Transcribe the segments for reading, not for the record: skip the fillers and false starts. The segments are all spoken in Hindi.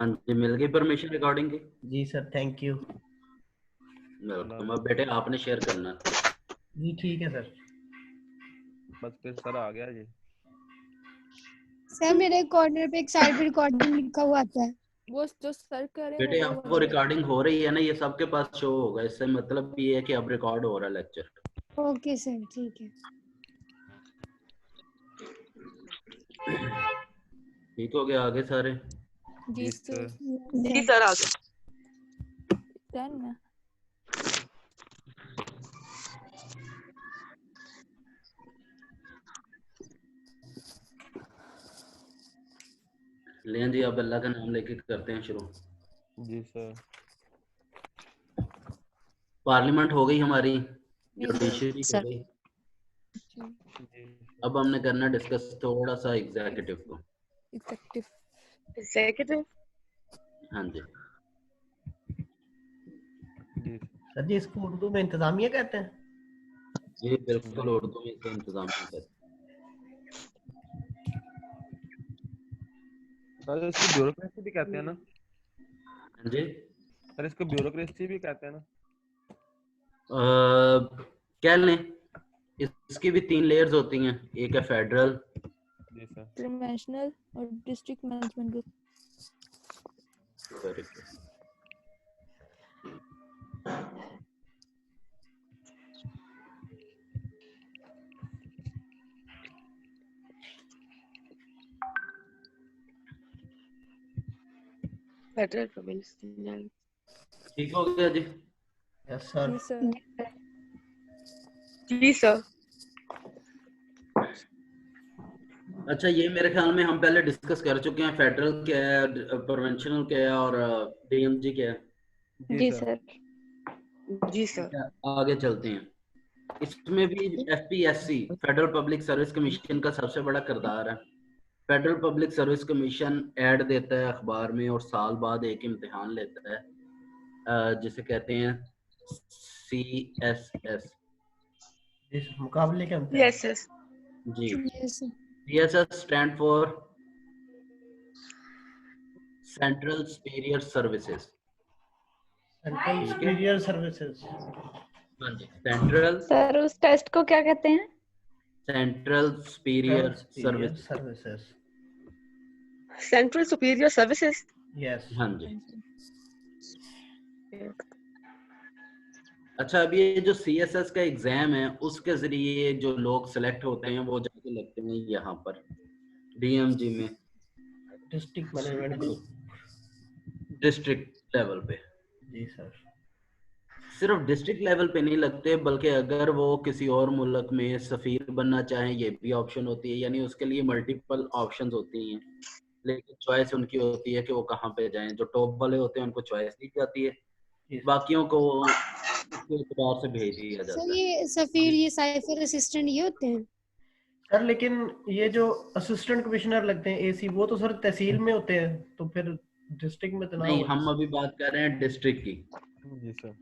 हाँ जी, मिल गई परमिशन रिकॉर्डिंग की? जी सर, थैंक यू। वेलकम। अब बेटे आपने शेयर करना। जी ठीक है सर। बस फिर सर आ गया जी। सर मेरे कॉर्नर पे एक साइड पे रिकॉर्डिंग लिखा हुआ आता है। वो जो सर कह रहे हैं बेटे वो आपको वाला। रिकॉर्डिंग हो रही है ना, ये सबके पास शो होगा। इससे मतलब ये है कि अब रिकॉर्ड हो रहा है लेक्चर। ओके सर, ठीक है। ठीक हो गया आगे सारे? जी सर। जी सर आ गया। डन है। लें जी, अब अल्लाह का नाम लेके करते हैं शुरू। जी सर। पार्लियामेंट हो गई हमारी, जी जुडिशरी हो गई। अब हमने करना डिस्कस थोड़ा सा एग्जीक्यूटिव को। एग्जीक्यूटिव। हाँ जी। जी सर जी, इसको उर्दू में इंतजामिया कहते हैं? जी बिल्कुल, उर्दू में इसका इंतजाम करते हैं। सर इसको ब्यूरोक्रेसी भी कहते हैं ना? हाँ जी सर इसको ब्यूरोक्रेसी भी कहते हैं ना? कह लें। इसकी भी 3 लेयर्स होती हैं। एक है फेडरल, जी सर, इंटरनेशनल और district management group. Federal province. ठीक हो गया जी? Yes sir. जी सर। जी सर। अच्छा, ये मेरे ख्याल में हम पहले डिस्कस कर चुके हैं। फेडरल क्या है, प्रोविंशियल क्या है और डीएमजी क्या है। जी सर। जी सर। आगे चलते हैं। इसमें भी FPSC, federal public service commission का सबसे बड़ा किरदार है। Federal public service commission add देता है अखबार में और साल बाद एक इम्तिहान लेता है जिसे कहते हैं CSS। इस मुकाबले के अंदर यस यस जी। Yes sir. CSS stand for central superior services. Central superior services. हाँ जी, सेंट्रल सर उस टेस्ट को क्या कहते हैं? Central superior service. Services. Central superior services. Yes. हाँ जी। अच्छा, अब ये जो CSS का एग्जाम है उसके जरिए जो लोग सेलेक्ट होते हैं वो जाके लगते हैं यहाँ पर DMG में, district management group, district level पे। जी सर। सिर्फ डिस्ट्रिक्ट लेवल पे नहीं लगते, बल्कि अगर वो किसी और मुल्क में सफीर बनना चाहें ये भी ऑप्शन होती है। यानी उसके लिए मल्टीपल ऑप्शंस होती हैं, लेकिन चॉइस उनकी होती है कि वो कहाँ पे जाएं। जो टॉप वाले होते हैं उनको चॉइस दी जाती है, बाकियों को उसके एतबार से भेज दिया सर जाता है। ये सफीर, ये साइफर असिस्टेंट ये होते हैं? सर लेकिन ये जो असिस्टेंट कमिश्नर लगते हैं AC, वो तो सर तहसील में होते हैं, तो फिर डिस्ट्रिक्ट में तो ना नहीं, हो। हम अभी बात कर रहे हैं डिस्ट्रिक्ट की। जी सर।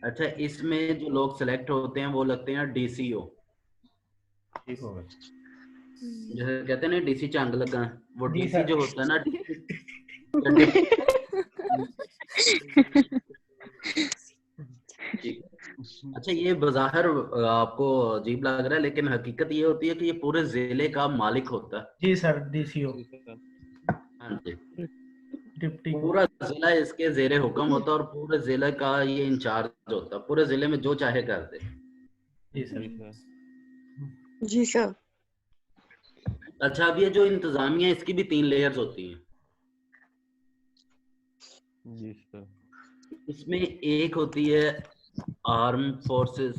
अच्छा, इसमें जो लोग सेलेक्ट होते हैं वो लगते हैं DCO। ठीक होगा। जैसे कहते हैं ना DC चंग लगा, वो जी DC सर। जो होता है ना ठीक। अच्छा, ये बज़ाहिर आपको अजीब लग रहा है, लेकिन हकीकत ये होती है कि ये पूरे जिले का मालिक होता है। जी सर, DCO। हाँ जी। डिप्टी। पूरा जिला इसके जेरे हुक्म होता है और पूरे जिले का ये इंचार्ज होता है। पूरे जिले में जो चाहे कर दे। जी सर। जी सर। अच्छा, अब ये जो इंतजामिया है इसकी भी 3 लेयर्स होती हैं। जी सर। इसमें एक होती है आर्म फोर्सेस,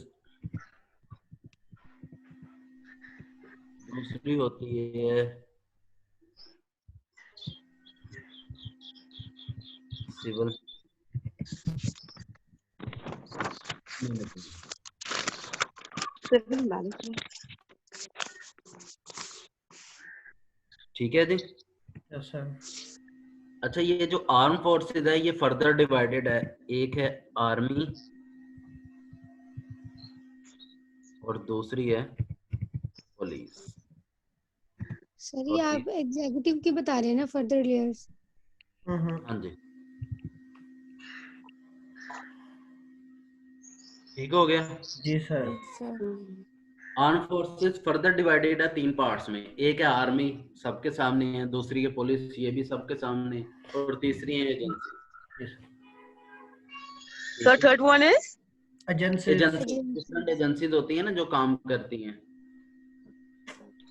दूसरी होती है सिविल, सिविल मैनेजमेंट। ठीक है जी। Yes sir. अच्छा, ये जो आर्म फोर्सेस है ये फर्दर डिवाइडेड है। एक है आर्मी और दूसरी है पुलिस। सर ये आप एग्जीक्यूटिव की बता रहे हैं ना, फर्दर लेयर्स? हाँ जी, ठीक हो गया। जी sir. Yes, sir. Arm forces further divided है 3 पार्ट्स में। एक है आर्मी, सबके सामने है। दूसरी है पुलिस, ये भी सबके सामने है। और तीसरी है agency. So third one is agency. Agency different agencies होती हैं ना जो काम करती हैं।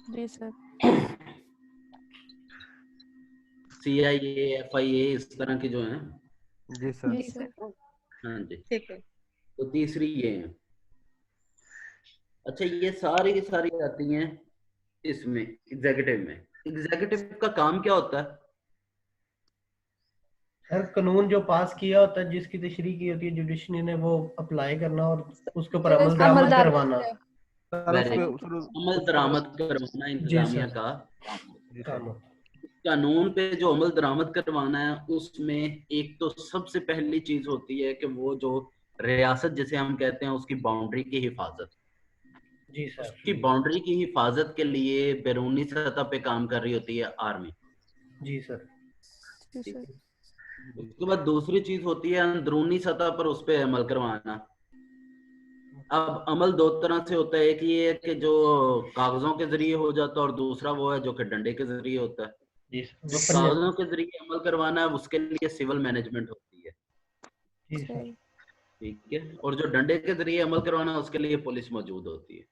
Yes, sir. CIA, FIA इस तरह की जो हैं। जी सर। Yes, sir. हाँ जी, ठीक है। तो तीसरी ये है। अच्छा, ये सारी की सारी आती हैं इसमें एग्जीक्यूटिव में। एग्जीक्यूटिव का काम क्या होता है? सर कानून जो पास किया होता है, जिसकी तशरीह की होती है जुडिशरी ने, वो अप्लाई करना और उसके ऊपर अमल दरामद अमलदार करवाना। सर Very उसपे good. सर अमल दरामद करवाना इंतजामिया सर। का जी काम सर। होता कानून पे जो अमल दरामद करवाना है, उसमें एक तो सबसे पहली चीज होती है कि वो जो रियासत जिसे हम कहते हैं उसकी बाउंड्री की हिफाजत। है। जी सर। उसकी बाउंड्री की हिफाजत के लिए बैरूनी सतह पे काम कर रही होती है आर्मी। जी सर। Yes, ठीक sir. है। उसके बाद दूसरी चीज होती है अंदरूनी सतह पर उस पे अमल करवाना। अब अमल दो तरह से होता है। एक ये है कि जो कागजों के जरिए हो जाता है, और दूसरा वो है जो कि डंडे के जरिए होता है। जी जो सर। कागजों के जरिए अमल करवाना है उसके लिए सिविल मैनेजमेंट होती है। जी सर। Sir. ठीक है। और जो डंडे के जरिए अमल करवाना है उसके लिए पुलिस मौजूद होती है।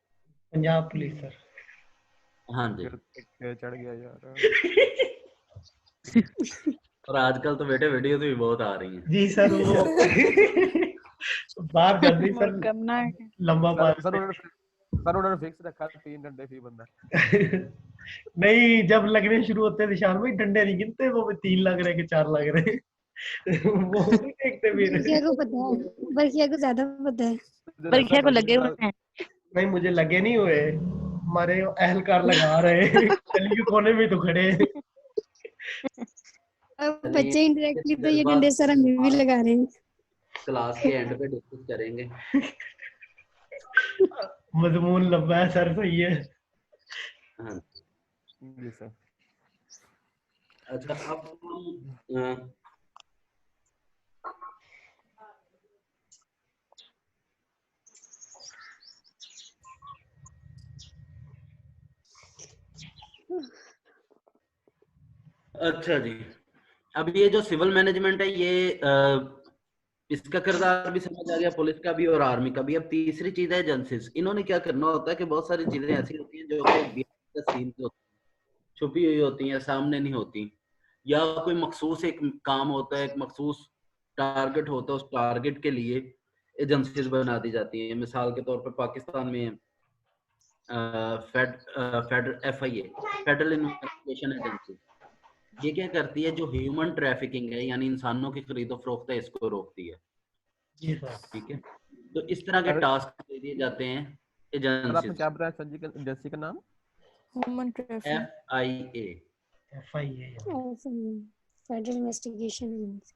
Punjab police sir. हाँ जी। क्या चढ़ गया यार। और आजकल तो बेटे वीडियो भी बहुत आ रही हैं। जी सर, वो बाहर जाती और सर, करना है। लंबा सर पास। उन्होंने फिक्स रखा 3 घंटे फी बंदा। नहीं, जब लगने शुरू होते हैं निशान में, डंडे नहीं गिनते, वो 3 लग रहे कि 4 लग रहे। वो नहीं देखते बल्किया फिर। को पता है, बल्किया को ज्यादा पता है। परीक्षा को लगे हुए हैं। नहीं, मुझे लगे नहीं हुए, हमारे अहलकार लगा रहे। गली के कोने में तो खड़े हैं। अब चलिए, बच्चे इंटरेक्टली तो ये इस बात डंडे सर हमें भी लगा रहे हैं। क्लास के एंड पे डिस्कस करेंगे। मजमून लंबा है सर, सही है। हाँ। जी सर। अच्छा, अब हम अच्छा जी, अब ये जो सिविल मैनेजमेंट है ये इसका किरदार भी समझ आ गया, पुलिस का भी और आर्मी का भी। अब तीसरी चीज है एजेंसीज। इन्होंने क्या करना होता है कि बहुत सारी चीजें ऐसी होती हैं जो कि behind the scenes होती हैं, छुपी हुई होती हैं, सामने नहीं होती। या कोई मखसूस एक काम होता है, एक मखसूस टारगेट होता है, उस टारगेट के लिए एजेंसीज बना दी जाती हैं। मिसाल के तौर पर पाकिस्तान में FIA, फेडरल इन्वेस्टिगेशन एजेंसी, ये क्या करती है? जो ह्यूमन ट्रैफिकिंग है यानी इंसानों की खरीदो फरोख्त है, इसको रोकती है। जी सर। ठीक है। तो इस तरह के सर टास्क दे दिए जाते हैं आपने एजेंसी। क्या बताया सर जी एजेंसी का नाम? Human trafficking. FIA। FIA। Federal investigation agency.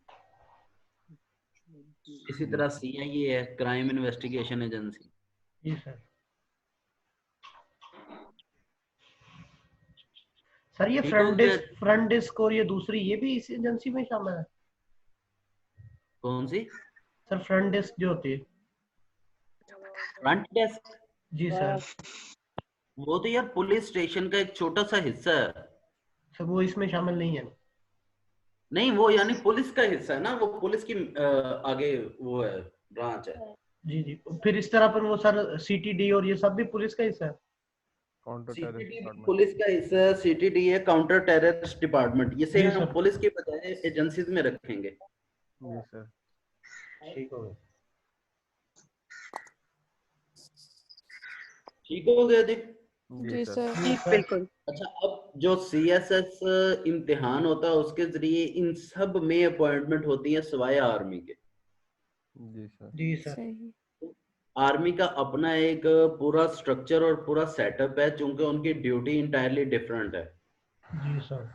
इसी तरह CIA है, क्राइम इन्वेस्टिगेशन एजेंसी। जी सर। सर ये ठीक हो गया। फ्रंट डेस्क और ये दूसरी, ये भी इस एजेंसी में शामिल है? कौन सी? सर फ्रंट डेस्क जो होती है। Front desk? जी सर। वो तो यार पुलिस स्टेशन का एक छोटा सा हिस्सा है। सर वो इसमें शामिल नहीं है? नहीं, वो यानी पुलिस का हिस्सा है ना, वो पुलिस की आगे वो है, ब्रांच है। जी जी। फिर इस तरह पर वो सर CTD और ये सब भी पुलिस का हिस्सा है? Counter terrorist CTD department. Police का हिस्सा है। CTD है काउंटर टेररिस्ट डिपार्टमेंट। इसे जी हम सर। पुलिस के बजाय एजेंसीज में रखेंगे। जी सर। ठीक हो गया। ठीक हो गया जी। जी सर। जी बिल्कुल। अच्छा, अब जो CSS इम्तिहान होता है उसके जरिए इन सब में अपॉइंटमेंट होती है सिवाय आर्मी के। जी सर। जी सर। सही। आर्मी का अपना एक पूरा स्ट्रक्चर और पूरा सेटअप है, चूंकि उनकी ड्यूटी इंटायरली डिफरेंट है। जी सर।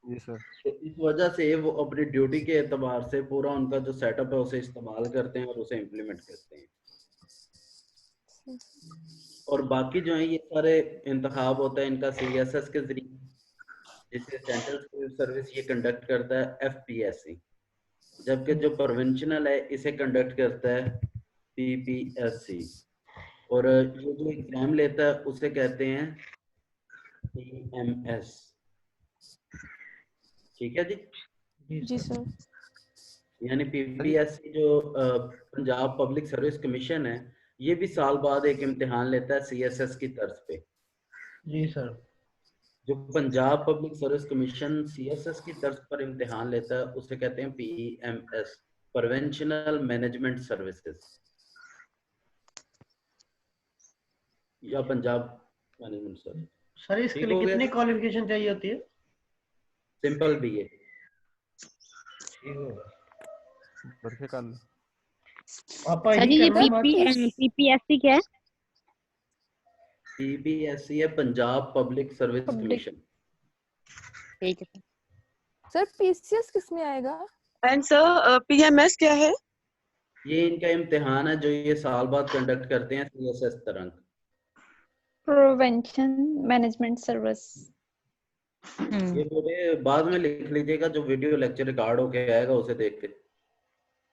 जी सर। तो इस वजह से वो अपनी ड्यूटी के एतबार से पूरा उनका जो सेटअप है उसे इस्तेमाल करते हैं और उसे इम्प्लीमेंट करते हैं। और बाकी जो है ये सारे इंतखाब होता है इनका CSS के जरिए। जिसे सेंट्रल सिविल सर्विस ये कंडक्ट करता है एफपीएससी, जबकि जो प्रोविंशियल है इसे कंडक्ट करता है पीपीएससी, और ये जो एग्जाम लेता है उसे कहते हैं पीएमएस। ठीक है जी। जी सर। यानी पीपीएससी जो पंजाब पब्लिक सर्विस कमीशन है, ये भी साल बाद एक इम्तिहान लेता है सीएसएस की तर्ज पे। जी सर। जो Punjab public service commission CSS की तर्ज पर इम्तिहान लेता है उसे कहते हैं पीएमएस, प्रोविंशियल मैनेजमेंट सर्विसेज, या पंजाब मैनेजमेंट सर्विस। सर इसके लिए कितनी क्वालिफिकेशन चाहिए होती है? Simple BA. बरखे काल पापा सर ही जी ये करना पीपीएससी क्या है? पीपीएससी है पंजाब पब्लिक सर्विस कमीशन। ठीक है सर। पीसीएस किसमें आएगा? एंड सर पीएमएस क्या है? ये इनका इम्तिहान है जो ये साल बाद कंडक्ट करते हैं सीएसएस तरंग। प्रोवेंशन मैनेजमेंट सर्विस। ये पूरे बाद में लिख लीजिएगा, जो वीडियो लेक्चर रिकॉर्ड होके आएगा उसे देख के।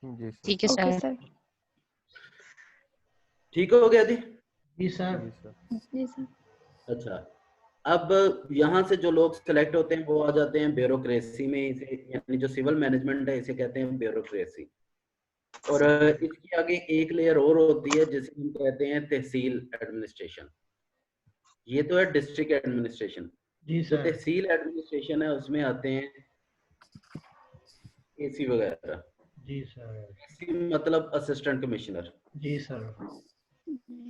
जी सर। ठीक है ओके सर। सर। ठीक हो गया जी? जी सर। जी सर। जी सर। अच्छा, अब यहाँ से जो लोग सेलेक्ट होते हैं वो आ जाते हैं ब्यूरोक्रेसी में, इसे यानी जो सिविल मैनेजमेंट है इसे कहते हैं ब्यूरोक्रेसी। और इसकी आगे एक लेयर और होती है जिसे हम कहते हैं तहसील एडमिनिस्ट्रेशन। ये तो है डिस्ट्रिक्ट एडमिनिस्ट्रेशन। जी जो सर। तहसील एडमिनिस्ट्रेशन है उसमें आते हैं एसी वगैरह। जी सर। एसी मतलब असिस्टेंट कमिश्नर। जी सर।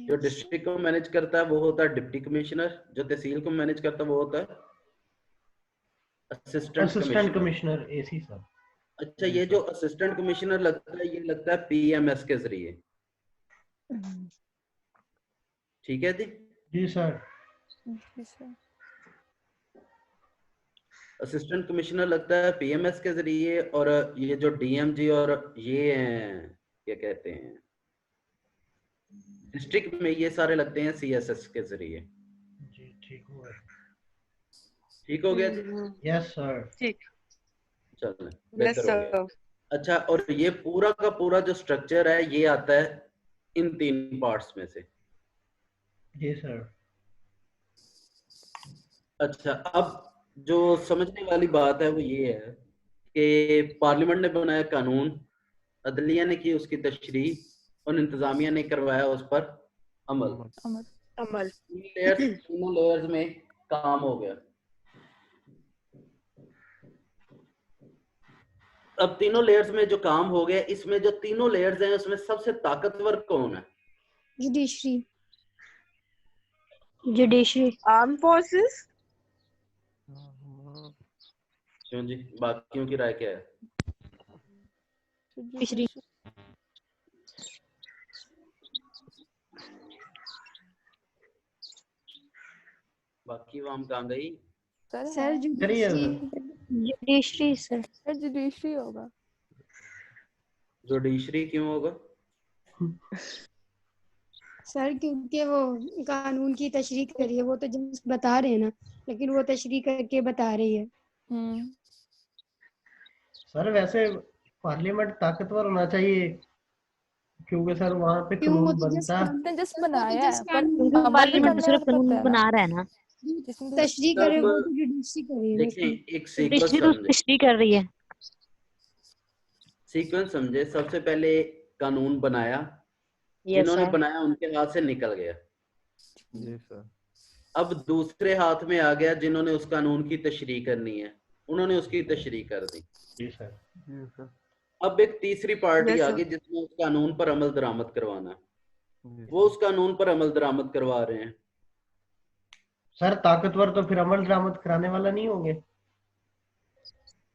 जो डिस्ट्रिक्ट को मैनेज करता है वो होता है डिप्टी कमिश्नर, जो तहसील को मैनेज करता है वो होता है असिस्टेंट कमिश्नर एसी सर। अच्छा, ये जो असिस्टेंट कमिश्नर लगता है ये लगता है पीएमएस के जरिए। ठीक है जी? जी सर। जी सर। असिस्टेंट कमिश्नर लगता है पीएमएस के जरिए, और ये जो डीएमजी और ये हैं क्या कहते हैं डिस्ट्रिक्ट में, ये सारे लगते हैं सीएसएस के जरिए। जी ठीक हो गया। ठीक हो गया जी? Yes sir. ठीक। चलो यस बेहतर हो गया। सर। अच्छा, और ये पूरा का पूरा जो स्ट्रक्चर है ये आता है इन 3 पार्ट्स में से। जी सर। अच्छा, अब जो समझने वाली बात है वो ये है कि पार्लियामेंट ने बनाया कानून, अदलिया ने की उसकी तशरीह, और इंतजामिया ने करवाया उस पर अमल। अमर। अमल। तीनों लेयर्स में काम हो गया। अब तीनों लेयर्स में जो काम हो गया, इसमें जो तीनों लेयर्स हैं उसमें सबसे ताकतवर कौन है? जुडिशरी। जुडिशरी। Arm forces. क्यों जी, बाकियों की राय क्या है? जुडिशरी। बाकी वाम कहाँ गई? सर करिए जुडिशरी सर। सर जुडिशरी होगा। जुडिशरी क्यों होगा? सर क्योंकि वो कानून की तशरीह करी है, वो तो जस्ट बता रहे हैं ना, लेकिन वो तशरीह करके बता रही है। सर वैसे पार्लियामेंट ताकतवर होना चाहिए, क्योंकि सर वहाँ पे क्यों? वो कानून तो बनता है। उसने जस्ट बनाया है, पर क्योंकि अमल भी पार्लियामेंट करना सिर्फ पड़ता कानून है ना। बना रहा है ना। जिसमें तशरीह करे वो तो जुडिशरी करे। देखिए, एक सीक्वेंस जुडिशरी तो समझे, तशरीह कर रही है। सीक्वेंस समझे। सबसे पहले कानून बनाया, यस जिन्होंने सर। बनाया उनके हाथ से निकल गया। जी सर। अब दूसरे हाथ में आ गया जिन्होंने उस कानून की तशरीह करनी है, उन्होंने उसकी तशरीह कर दी। जी सर। जी सर। अब एक तीसरी पार्टी Yes, आ sir. गई जिसने उस कानून पर अमल दरामद करवाना है। जी वो उस कानून पर अमल दरामद करवा रहे हैं। सर ताकतवर तो फिर अमल दरामद कराने वाला नहीं होंगे।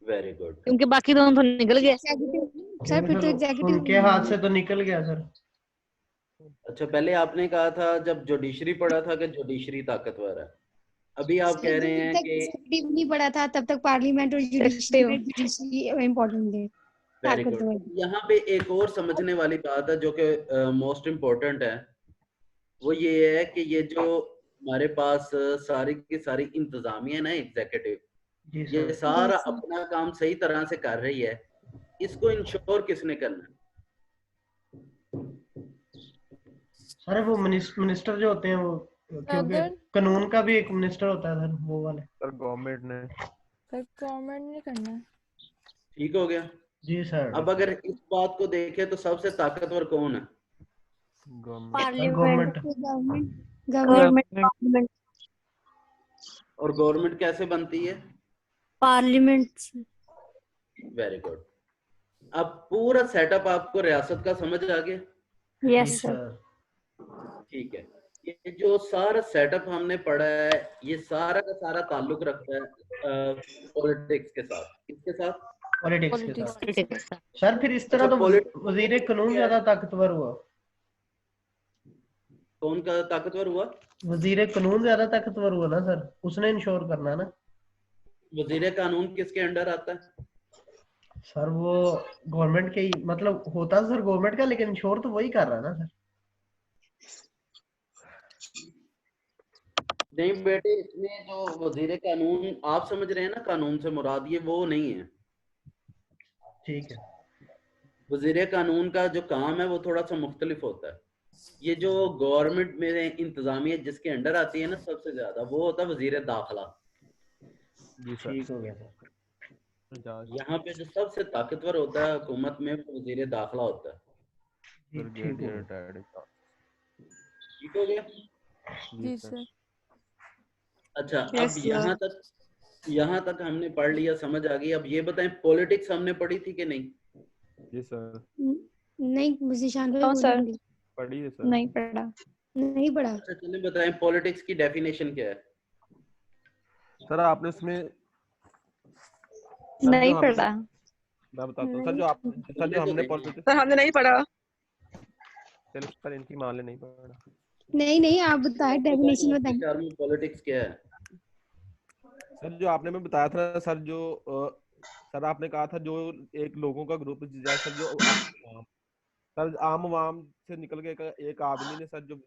Very good. क्योंकि बाकी दोनों तो निकल गए। सर फिर तो एग्जीक्यूटिव उनके हाथ से तो निकल गया सर। अच्छा, पहले आपने कहा था जब जुडिशरी पढ़ा था कि जुडिशरी ताकतवर है, अभी आप कह रहे हैं कि एग्जीक्यूटिव नहीं पड़ा था तब तक पार्लियामेंट और जुडिशरी इम्पोर्टेंट है। Very good. यहाँ पे एक और समझने वाली बात है जो कि मोस्ट इम्पोर्टेंट है, वो ये है कि ये जो हमारे पास सारी की सारी इंतजामिया ना एग्जीक्यूटिव, जी ये सर। सारा Yes, sir. अपना काम सही तरह से कर रही है, इसको इंश्योर किसने करना है? सर वो मिनिस्टर जो होते हैं वो, क्योंकि अगर कानून का भी एक मिनिस्टर होता है सर, वो वाले। सर गवर्नमेंट ने सर गवर्नमेंट ने करना है। ठीक हो गया। जी सर। अब अगर इस बात को देखें तो सबसे ताकतवर कौन है? Government government government. Government government और गवर्नमेंट कैसे बनती है? पार्लियामेंट। Very good. अब पूरा सेटअप आपको रियासत का समझ आ गया? जी यस सर। सर। ठीक है। ये जो सारा सेटअप हमने पढ़ा है, ये सारा का सारा ताल्लुक रखता है पॉलिटिक्स के साथ। किसके साथ? पॉलिटिक्स के पॉलिटिक्स साथ। के साथ। सर फिर इस तरह अच्छा, तो politics वजीर कानून क्या है? ज्यादा ताकतवर हुआ। कौन का ताकतवर हुआ? वजीर कानून ज्यादा ताकतवर हुआ ना सर, उसने इंश्योर करना ना। वजीर कानून किसके अंडर आता है? सर वो गवर्नमेंट के ही, मतलब होता सर गवर्नमेंट का, लेकिन इंश्योर तो वही कर रहा है ना सर। नहीं बेटे, इसमें जो वजीर कानून आप समझ रहे हैं ना, कानून से मुराद ये वो नहीं है। ठीक है। वजीर कानून का जो काम है वो थोड़ा सा मुख्तलिफ होता है। ये जो गवर्नमेंट में इंतजामिया जिसके अंडर आती है ना सबसे ज्यादा, वो होता है वजीर दाखिला। जी सर। ठीक हो गया सर। जज यहाँ पे जो सबसे ताकतवर होता है हुकूमत में, वो वजीर दाखिला होता है। ठीक हो ब्रिगेडियर गया। रिटायर्ड ठीक हो गया? जी सर। अच्छा, Yes, अब sir. यहाँ तक हमने पढ़ लिया, समझ आ गई। अब ये बताएं, पॉलिटिक्स हमने पढ़ी थी कि नहीं? जी सर। नहीं जिशान भाई नो सर, बोलेंगे। पढ़ी है सर। नहीं पढ़ा। नहीं पढ़ा। अच्छा चलिए बताएं, पॉलिटिक्स की डेफिनेशन क्या है? सर आपने उसमें नहीं पढ़ा। मैं बताता हूँ सर, जो हमने पॉलिटिक्स, सर हमने नहीं पढ़ा। चलो सर इनकी मान ले, नहीं पढ़ा। नहीं आप बताएं, डेफिनेशन बताएं। पॉलिटिक्स क्या है? सर जो आपने में बताया था ना सर, जो सर आपने कहा था जो एक लोगों का ग्रुप, जैसे जो सर आम आवाम से निकल के एक आदमी ने सर, जो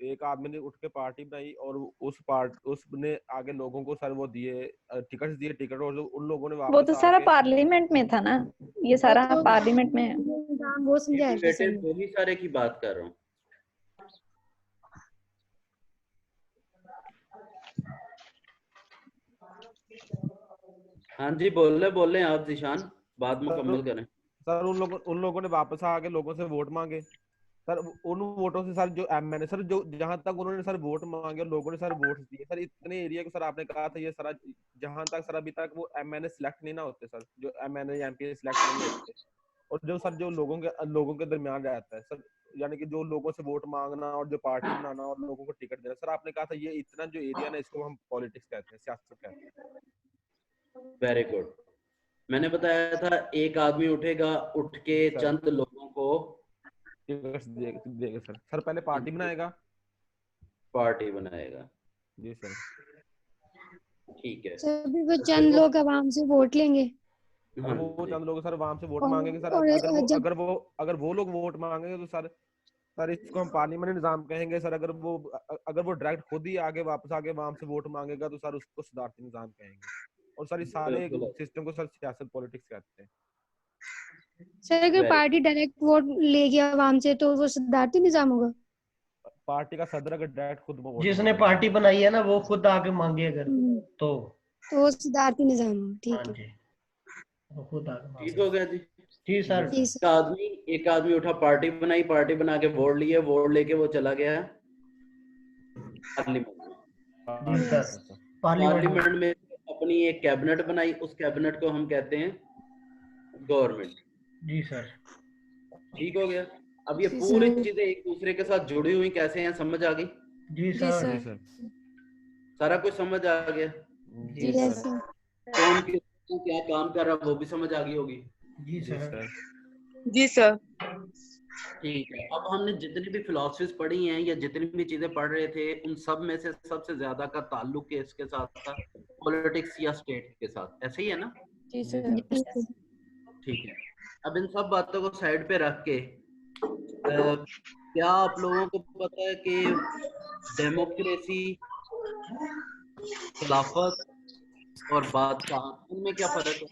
एक आदमी ने उठ के पार्टी बनाई और उसने आगे लोगों को सर वो दिए टिकट, और उन लोगों ने वो वापस तो सारा आके पार्लियामेंट में था ना, ये सारा पार्लियामेंट में है। वो समझाया था बेटे सर। वही सारे की बात कर रहा हूँ। हाँ जी, बोल रहे आप जिशान, बात मुकम्मल करें। सर उन लोगों ने वापस आके लोगों से वोट मांगे सर। उन वोटों से सर जो एमएनए सर, जो जहां तक उन्होंने सर वोट मांगे और लोगों ने सर वोट दिए सर, इतने एरिया को सर आपने कहा था ये सारा, जहां तक सर अभी तक वो एमएनए सिलेक्ट नहीं ना होते सर, जो एमएनए एमपी सिलेक्ट नहीं होते, और जो सर जो लोगों के दरमियान रहता है सर, यानी कि जो लोगों से वोट मांगना और जो पार्टी बनाना और लोगों को टिकट देना सर, आपने कहा था ये इतना जो एरिया ना, इसको हम पॉलिटिक्स कहते हैं, सियासत कहते हैं। Very good. मैंने बताया था एक आदमी उठेगा, उठ के चंद लोगों को टिकट देगा सर। सर पहले पार्टी बनाएगा। जी सर। ठीक है। सभी वो चंद लोग आवाम से वोट लेंगे। वो चंद लोग सर वहां से वोट और- मांगेंगे सर। और जब- अगर वो लोग वोट मांगेंगे तो सर इसको हम पार्लियामेंट निजाम कहेंगे सर। अगर वो डायरेक्ट खुद ही आगे वापस आके वहां से वोट मांगेगा तो सर उसको सदारती निजाम कहेंगे। और सर इस सारे सिस्टम को सर सियासत पॉलिटिक्स कहते हैं। सर अगर पार्टी डायरेक्ट वोट लेगी आवाम से तो वो सदारती निजाम होगा। पार्टी का सदर अगर डायरेक्ट खुद वोट, जिसने पार्टी बनाई है ना, वो खुद आके मांगे अगर, तो वो सदारती निजाम होगा। ठीक है, वो खुद आके मांगे। ठीक हो गया जी। जी सर। एक आदमी उठा, पार्टी बनाई, पार्टी बना के वोट लिए, वोट लेके वो चला गया पार्लियामेंट में अपनी एक कैबिनेट बनाई, उस कैबिनेट को हम कहते हैं गवर्नमेंट। जी सर। ठीक हो गया। अब ये पूरी चीजें एक दूसरे के साथ जुड़ी हुई कैसे हैं, समझ आ गई? जी सर। सारा कुछ समझ आ गया। जी सर। कौन क्या काम कर रहा है वो भी समझ आ गई होगी। जी सर। जी सर। ठीक है। अब हमने जितनी भी फिलॉसफीज पढ़ी हैं या जितनी भी चीजें पढ़ रहे थे, उन सब में से सबसे ज्यादा का ताल्लुक इसके साथ था, पॉलिटिक्स या स्टेट के साथ। ऐसे ही है ना? जी सर। ठीक है। अब इन सब बातों को साइड पे रख के क्या आप लोगों को पता है कि डेमोक्रेसी, खिलाफत और बादशाह, इनमें क्या फर्क है?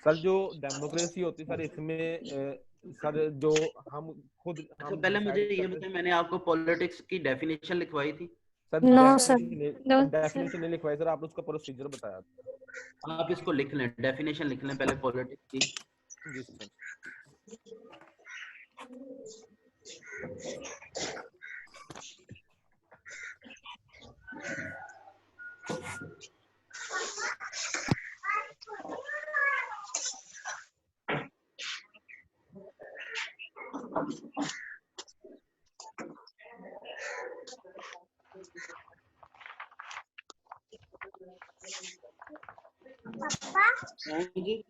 सर जो डेमोक्रेसी होती है सर, इसमें सर जो हम खुद अच्छा पहले मुझे decide ये करते हैं। बताएं, मैंने आपको पॉलिटिक्स की डेफिनेशन लिखवाई थी? Sir No, sir. No, definition नहीं लिखवाई सर, आपने उसका प्रोसीजर बताया था। आप इसको लिख लें, डेफिनेशन लिख लें पहले पॉलिटिक्स की। जी सर। हाँ जी।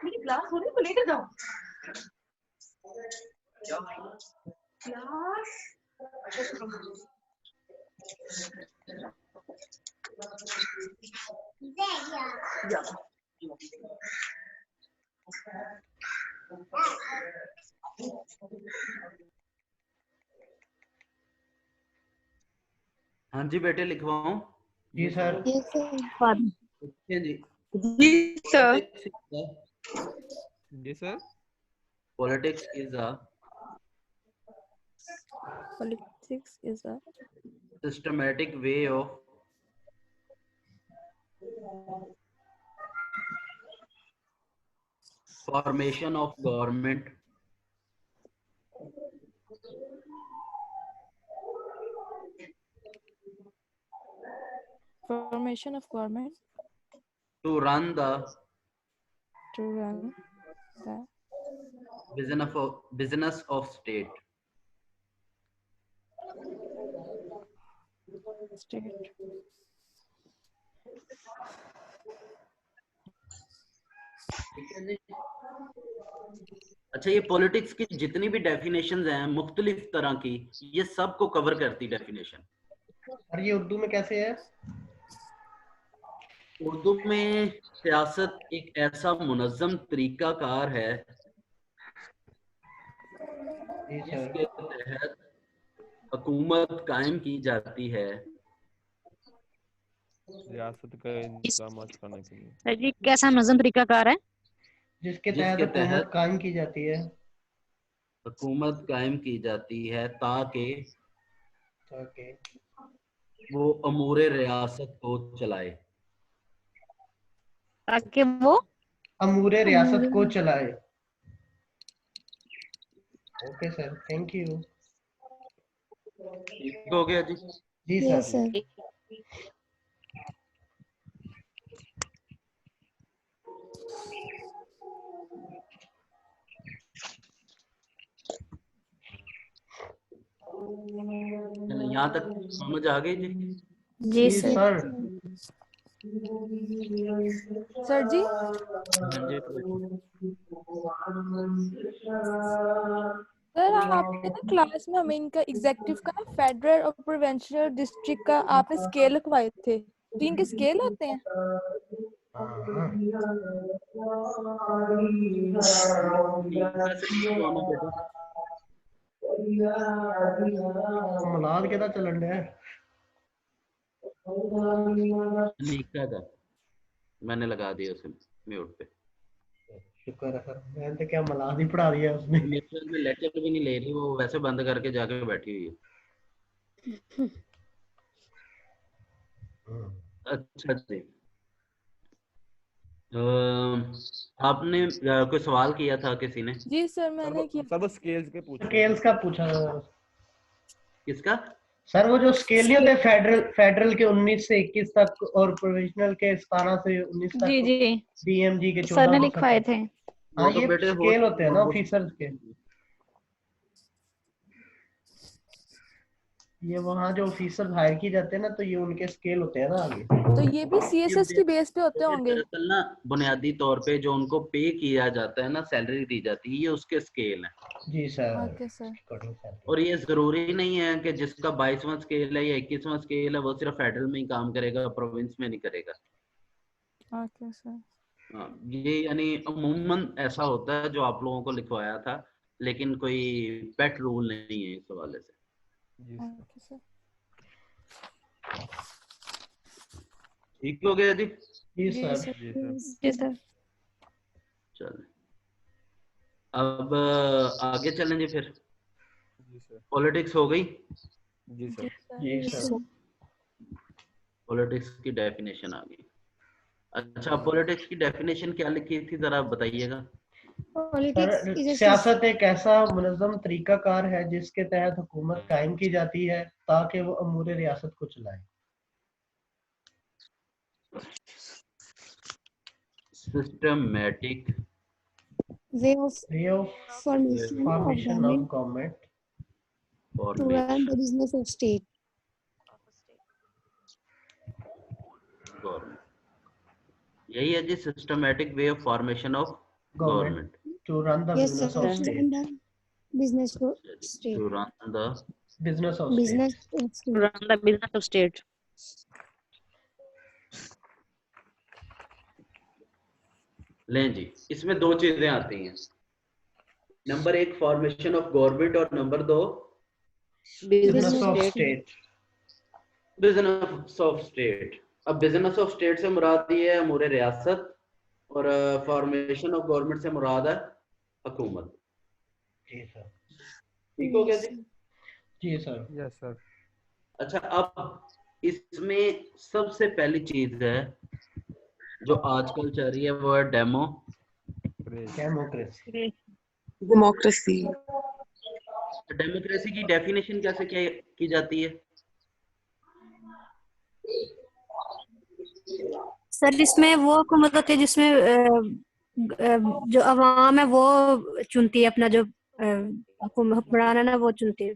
मेरी क्लास हो रही है तो लेकर जाओ क्लास। हाँ जी बेटे लिखवाऊं? जी सर। Yes, sir. ठीक है जी। जी सर। जी sir. Politics is a Politics is a systematic way of formation of government formation of government to run the to run the business of state. state. ठीक है जी। अच्छा ये पॉलिटिक्स की जितनी भी डेफिनेशंस हैं मुख्तलिफ तरह की, ये सब को कवर करती डेफिनेशन। और ये उर्दू में कैसे है? उर्दू में सियासत एक ऐसा मुनज़्ज़म तरीकाकार है जिसके तहत हुकूमत कायम की जाती है रियासत का इंतजाम करने के लिए। सर जी कैसा मुनज़्ज़म तरीकाकार है? जिसके तहत हुकूमत कायम की जाती है। हुकूमत कायम की जाती है ताकि वो अमूरे रियासत को चलाए। ताकि वो अमूरे रियासत को चलाए। Okay sir, thank you. ठीक हो गया जी? जी Yes, सर। sir. यहाँ तक समझ आ गई जी? जी सर। सर जी हाँ जी। सर आपने ना क्लास में हमें इनका एग्जेक्टिव का ना फेडरल और प्रोविंशियल डिस्ट्रिक्ट का आपने स्केल लिखवाए थे, तो इनके स्केल होते हैं? मलाद केदा चलन डे नीका था, मैंने लगा दिया उसे म्यूट पे। शुक्र है सर, मैंने तो क्या मलाद ही पढ़ा दिया उसने। लेक्चर में लेक्चर भी नहीं ले रही वो, वैसे बंद करके जाके बैठी हुई है। अच्छा जी। आपने कोई सवाल किया था किसी ने? जी सर मैंने किया। सर वो स्केल्स के पूछा। स्केल्स का पूछा। किसका? सर वो जो स्केल नहीं होते फेडरल के 19 से 21 तक और प्रोविंशियल के 17 से 19 तक। जी जी डीएमजी के 14 सर ने लिखवाए थे। हाँ ये स्केल होते हैं ना ऑफिसर्स के। ये वहाँ जो ऑफिसर हायर किए जाते हैं ना, तो ये उनके स्केल होते हैं ना आगे। तो ये भी सीएसएस की बेस पे होते होंगे। दरअसल ना बुनियादी तौर पे जो उनको पे किया जाता है ना, सैलरी दी जाती है, ये उसके स्केल है। जी सर। Okay sir. और ये जरूरी नहीं है कि जिसका 22वां स्केल है या 21वां स्केल है वो सिर्फ फेडरल में ही काम करेगा, प्रोविंस में नहीं करेगा। Okay sir. हाँ, ये यानी अमूमन ऐसा होता है जो आप लोगों को लिखवाया था, लेकिन कोई पेट रूल नहीं है इस हवाले से। Okay sir. ठीक हो गया जी? जी जी सर। सर। जी सर। चल अब आगे चलें जी फिर। पॉलिटिक्स हो गई? जी सर। जी सर। पॉलिटिक्स की डेफिनेशन आ गई। अच्छा, पॉलिटिक्स की डेफिनेशन क्या लिखी थी जरा बताइएगा। सर, सियासत एक ऐसा मुनज़्ज़म तरीकाकार है जिसके तहत हुकूमत कायम की जाती है ताकि वो अमूर रियासत को चलाए। Systematic way of way of formation of formation of government government to run the business of state. Government, यही है जी, systematic way of formation of government to run the Yes, sir. Business of To run state. the business of state. To run the business of Business state. of state. run the business of state. लें जी, इसमें दो चीजें आती हैं, नंबर एक फॉर्मेशन ऑफ गवर्नमेंट और नंबर दो business of state. Business of state. अब बिजनेस ऑफ स्टेट से मुराद ये है अमूर रियासत, और फॉर्मेशन ऑफ गवर्नमेंट से मुराद है हुकूमत। जी सर। ठीक हो गया जी? जी सर। Yes sir. अच्छा, अब इसमें सबसे पहली चीज है जो आजकल चल रही है वो है डेमोक्रेसी। डेमोक्रेसी। डेमोक्रेसी की डेफिनेशन कैसे की जाती है? सर इसमें वो हुकूमत होती है जिसमें जो अवाम है वो चुनती है अपना जो हुक्मरान है ना, वो चुनती है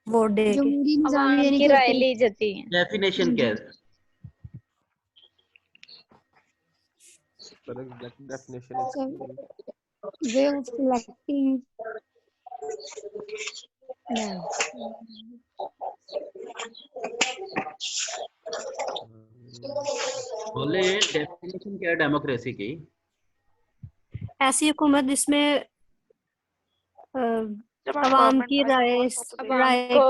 वोट दे के। जमहूरी निज़ाम आवाम यानी की कि राय ली जाती है। डेफिनेशन क्या है? सर एग्जैक्ट डेफिनेशन इसकी way of selecting बोले डेफिनेशन क्या है डेमोक्रेसी की? ऐसी हुकूमत जिसमें अवाम की राय को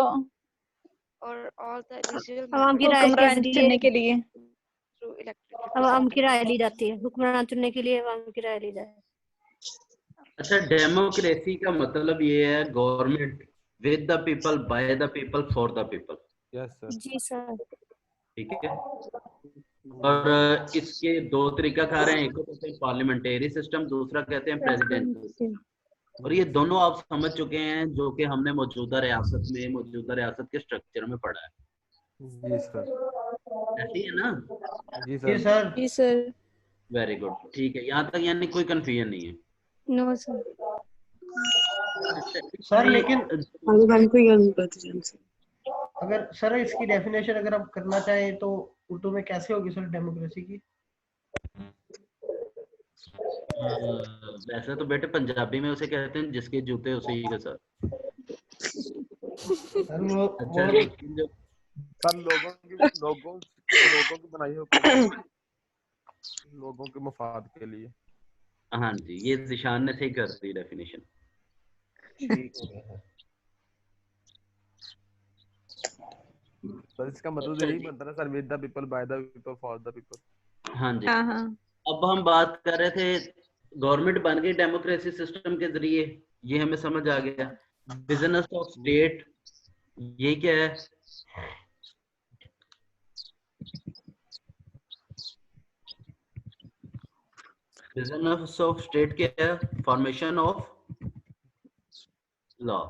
और all the visual अवाम की राय के हुक्मरान जरिए चुनने के लिए through elected अवाम की राय ली जाती है। हुक्मरान चुनने के लिए अवाम की राय ली जाए। अच्छा, डेमोक्रेसी का मतलब ये है government with the people, by the people, for the people. Yes sir. जी सर। ठीक है। और इसके दो तरीकाकार हैं, एक को कहते हैं पार्लियामेंटेरी सिस्टम, दूसरा कहते हैं प्रेसिडेंशियल सिस्टम। और ये दोनों आप समझ चुके हैं जो कि हमने मौजूदा रियासत के स्ट्रक्चर में पढ़ा है। जी सर। ऐसे ही है ना? जी जी सर। सर। जी सर। वेरी गुड, ठीक है, यहाँ तक यानी कोई कंफ्यूजन नहीं है। no sir. सर लेकिन अगर सर इसकी डेफिनेशन अगर आप करना चाहें तो उर्दू में कैसे होगी सर डेमोक्रेसी की? वैसे तो बेटे पंजाबी में उसे कहते हैं जिसके जूते उसे ही सर। सर वो अच्छा, लेकिन जो सर लोगों की बनाई हुकूमत लोगों के मफाद के लिए। हाँ जी, ये जिशान ने सही कर दी डेफिनेशन। ठीक हो गया सर। सर इसका मतलब यही बनता है sir, with the people, by the people, for the people. हाँ जी। हाँ हाँ। अब हम बात कर रहे थे गवर्नमेंट बन गई डेमोक्रेसी सिस्टम के जरिए, ये हमें समझ आ गया। बिजनेस ऑफ स्टेट ये क्या है? बिजनेस ऑफ स्टेट क्या है? Formation of law.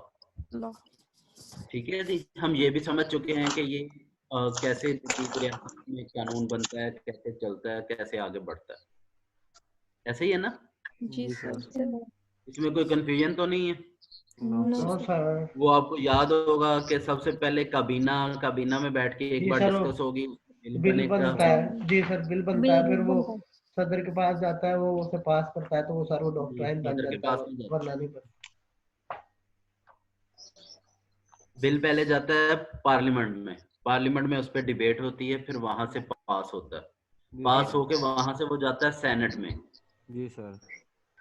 ठीक है जी, हम ये भी समझ चुके हैं कि ये कैसे रियासत में कानून बनता है, कैसे चलता है, कैसे आगे बढ़ता है। ऐसे ही है ना? जी सर। इसमें कोई कंफ्यूजन तो नहीं है? No sir. वो आपको याद होगा कि सबसे पहले काबीना में बैठ के एक जी बार सर, डिस्कस होगी, बिल बनता है। जी सर, बिल बनता है, बिल फिर वो बनता है। सदर के पास जाता है, वो उसे पास करता है, तो वो सर वो डॉक्ट्राइन बन सदर के जाता पास है, नहीं जाता। वरना नहीं बनता। बिल पहले जाता है पार्लियामेंट में उस पर डिबेट होती है, फिर वहां से पास होता है, पास होके वहां से वो जाता है सेनेट में। जी सर।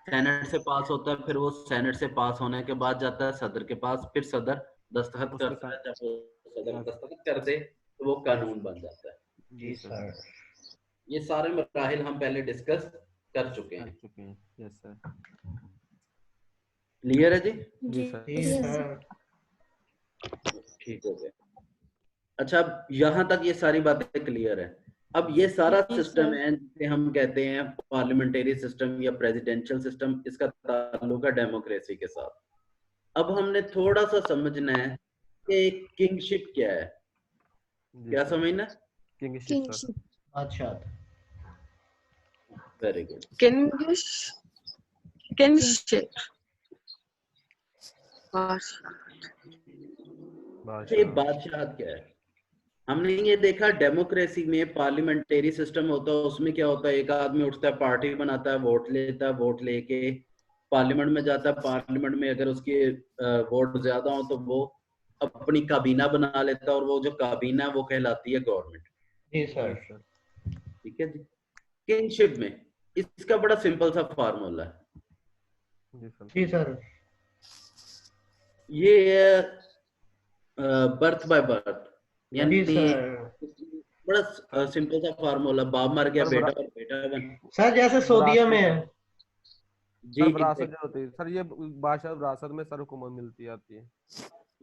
सेनेट से पास होता है, फिर वो सेनेट से पास होने के बाद जाता है सदर के पास, फिर सदर दस्तखत उसके करता है, साथ जब वो सदर दस्तखत कर दे तो वो कानून बन जाता है। जी सर। ये सारे मराहिल हम पहले डिस्कस कर चुके हैं। Yes sir. क्लियर है जी? जी सर। जी सर। ठीक हो गया। अच्छा, अब यहाँ तक ये सारी बातें क्लियर है। अब ये सारा सिस्टम है जिसे हम कहते हैं पार्लियामेंटेरी सिस्टम या प्रेसिडेंशियल सिस्टम, इसका ताल्लुक है डेमोक्रेसी के साथ। अब हमने थोड़ा सा समझना है कि किंगशिप क्या है। क्या समझना? किंगशिप। अच्छा, वेरी गुड। Kinship. ये बादशाहत क्या है? हमने ये देखा डेमोक्रेसी में पार्लियामेंटेरी सिस्टम होता है, उसमें क्या होता है, एक आदमी उठता है, पार्टी बनाता है, वोट लेता है, वोट लेके पार्लियामेंट में जाता है, पार्लियामेंट में अगर उसके वोट ज्यादा हो तो वो अपनी काबीना बना लेता है, और वो जो काबीना है वो कहलाती है गवर्नमेंट। जी सर। ठीक है जी। किंगशिप में इसका बड़ा सिंपल सा फार्मूला है। जी सर। ये है बर्थ बाय बर्थ, यानी जी सर। बड़ा सिंपल सा फार्मूला, बाप मर गया बेटा और बेटा बन। सर जैसे सऊदीया में है। जी, विरासत जो होती है सर, ये बादशाह विरासत में सर हुकूमत मिलती आती है।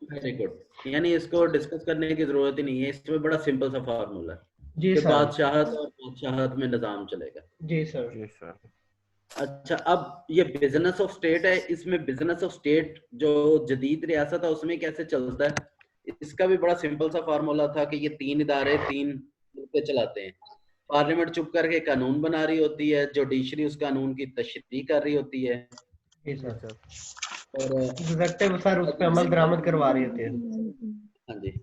वेरी गुड, यानी इसको डिस्कस करने की जरूरत ही नहीं है, इसमें बड़ा सिंपल सा फार्मूला है जी कि सर। बादशाहत और बादशाहत में निजाम चलेगा। जी सर। जी सर। अच्छा, अब ये बिजनेस ऑफ स्टेट है, इसमें बिजनेस ऑफ स्टेट जो जदीद रियासत है उसमें कैसे चलता है, इसका भी बड़ा सिंपल सा फार्मूला था कि ये तीन इदारे तीन मिलकर चलाते हैं। पार्लियामेंट चुप करके कानून बना रही होती है, जुडिशरी उस कानून की तशरीह कर रही होती है, जी सर। और एग्जीक्यूटिव सर उस पे अमल दरामद करवा रही होती है। हाँ जी।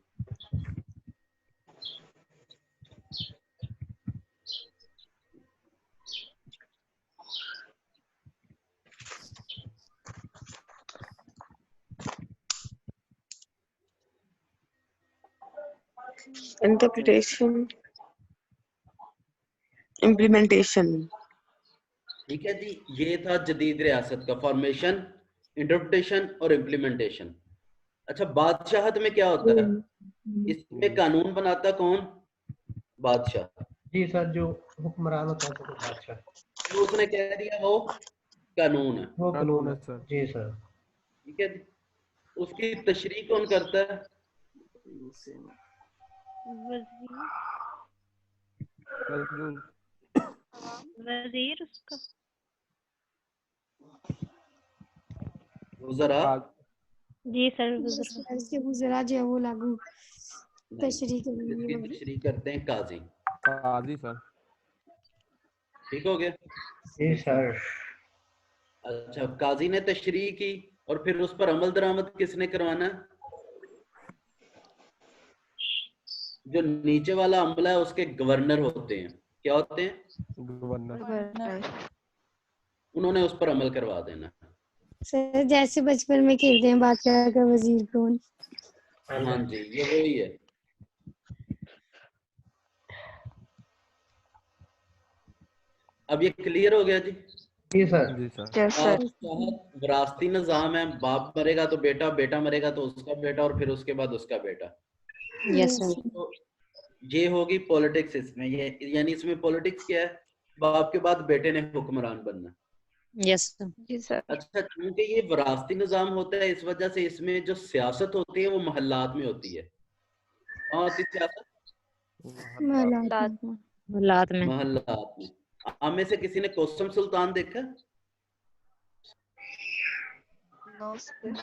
Interpretation. Implementation. ठीक है जी, ये था जदीद रियासत का फॉर्मेशन, इंटरप्रिटेशन और इम्प्लीमेंटेशन। अच्छा, बादशाहत में क्या होता है? इसमें कानून बनाता कौन? बादशाह। जी सर, जो हुक्मरान होता है तो बादशाह, तो उसने कह दिया वो कानून है, वो कानून है सर। जी सर। ठीक है जी। उसकी तशरीह कौन करता है? वजीर उसका। वज़रा। जी सर, वज़रा जो है वो लागू तशरीह इसकी तशरीह करते हैं काजी। काजी सर। ठीक हो गया? जी सर। अच्छा, काजी ने तशरीह की और फिर उस पर अमल दरामद किसने करवाना है? जो नीचे वाला अमला है उसके गवर्नर होते हैं। क्या होते हैं? गवर्नर। उन्होंने उस पर अमल करवा देना। सर जैसे बचपन में खेलते हैं बादशाह का वजीर कौन। हाँ जी, ये वही है। अब ये क्लियर हो गया जी? जी सर। जी सर। विरासती निजाम है, बाप मरेगा तो बेटा, बेटा मरेगा तो उसका बेटा, और फिर उसके बाद उसका बेटा। Yes sir. तो ये होगी पॉलिटिक्स इसमें, ये यानी इसमें पॉलिटिक्स क्या है? बाप के बाद बेटे ने हुक्मरान बनना। Yes sir. जी सर। अच्छा, क्योंकि ये विरासती निजाम होता है इस वजह से इसमें जो सियासत होती है वो महल्लात में होती है। सियासत महल्लात में। महल्लात में। आप में से किसी ने कोसम सुल्तान देखा?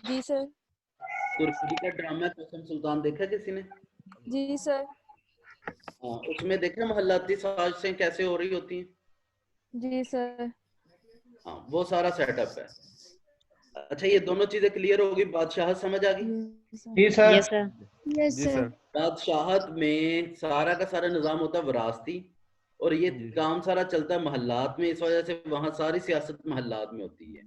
जी सर। तुर्की का ड्रामा कोसम सुल्तान देखा किसी ने? जी सर। हाँ, उसमें देखा महल्लाती साजिशें कैसे हो रही होती हैं। जी सर। हाँ, वो सारा सेटअप है। अच्छा, ये दोनों चीजें क्लियर होगी, बादशाहत समझ आ गई? जी सर। Yes sir. यस जी सर। सर। बादशाहत में सारा का सारा निजाम होता है विरासती, और ये जी। काम सारा चलता है महल्लात में, इस वजह से वहाँ सारी सियासत महल्लात में होती है।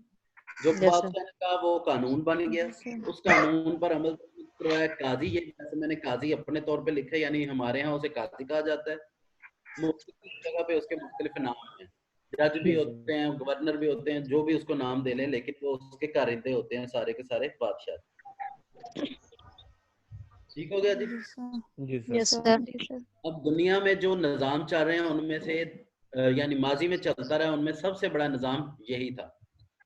जो यस सर। बादशाह ने कहा वो कानून बन गया, उस कानून पर अमल करवाया काजी। ये जैसे मैंने काजी अपने तौर पे लिखा है, यानी हमारे यहाँ उसे काजी कहा जाता है। मुफ्ती की जगह पे उसके मुख्तलिफ नाम हैं, जज भी होते हैं, गवर्नर भी होते हैं, जो भी उसको नाम दे लें, लेकिन वो उसके कारिंदे होते हैं सारे के सारे बादशाह। ठीक हो गया जी? जी यस सर। सर। अब दुनिया में जो निज़ाम चल रहे हैं उनमें से यानी माजी में चलता रहा, उनमें सबसे बड़ा निज़ाम यही था,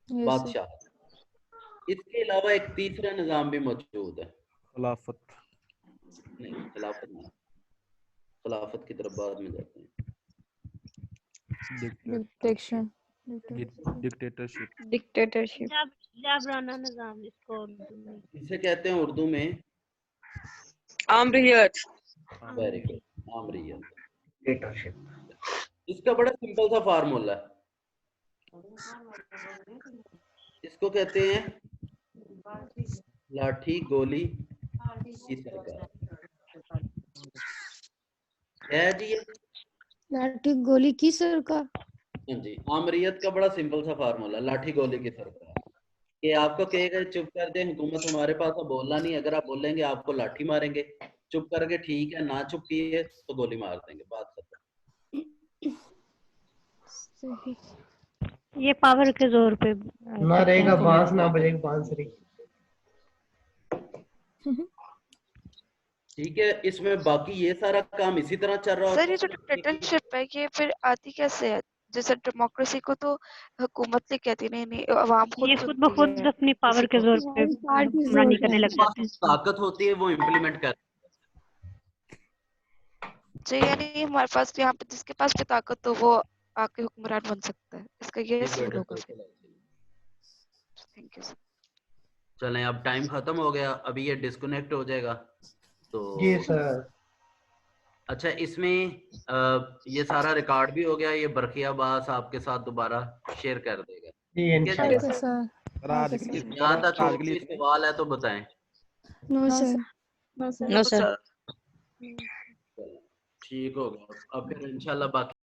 बादशाह। इसके अलावा एक तीसरा निज़ाम भी मौजूद है। खिलाफत। नहीं, खिलाफत नहीं, खिलाफत की तरफ बाद में जाते हैं। डिक्टेटरशिप। जाबराना निजाम इसको उर्दू में। इसे कहते हैं उर्दू में आमरीयत। वेरी गुड, आमरीयत। डिक्टेटरशिप। इसका बड़ा सिंपल सा फार्मूला है, इसको कहते हैं लाठी गोली की सरकार। है जी ये? लाठी गोली की सरकार। हाँ जी, आमरीयत का बड़ा सिंपल सा फार्मूला, लाठी गोली की सरकार। कि आपको कहेगा चुप कर दे, हुकूमत हमारे पास अब बोलना नहीं, अगर आप बोलेंगे आपको लाठी मारेंगे, चुप करके ठीक है, ना चुप किए तो गोली मार देंगे, बात खत्म। ये पावर के जोर पे ना रहेगा बांस ना बजेगी बांसुरी। ठीक है, इसमें बाकी ये सारा काम इसी तरह चल रहा होता है। सर ये जो डिक्टेटरशिप है ये फिर आती कैसे है? जैसे डेमोक्रेसी को तो हुकूमत ने कहती नहीं, आवाम खुद ये खुद ब चुनती खुद है अपनी पावर के जोर पे हुक्मरानी करने लग जाते हैं। ताकत होती है वो इम्प्लीमेंट कर। यानी हमारे पास यहाँ पे जिसके पास भी ताकत हो वो आके हुक्मरान बन सकता है, इसका ये असूल होगा फिर। Thank you sir. चलें, अब टाइम खत्म हो गया, अभी ये डिस्कनेक्ट हो जाएगा तो। जी सर। अच्छा, इसमें ये सारा रिकॉर्ड भी हो गया, ये बरखिया अब्बास आपके साथ दोबारा शेयर कर देगा। जी इंशाल्लाह। यहाँ तक कोई सवाल है तो बताएं। No sir. No sir. ठीक हो गया, अब फिर इंशाल्लाह बाकी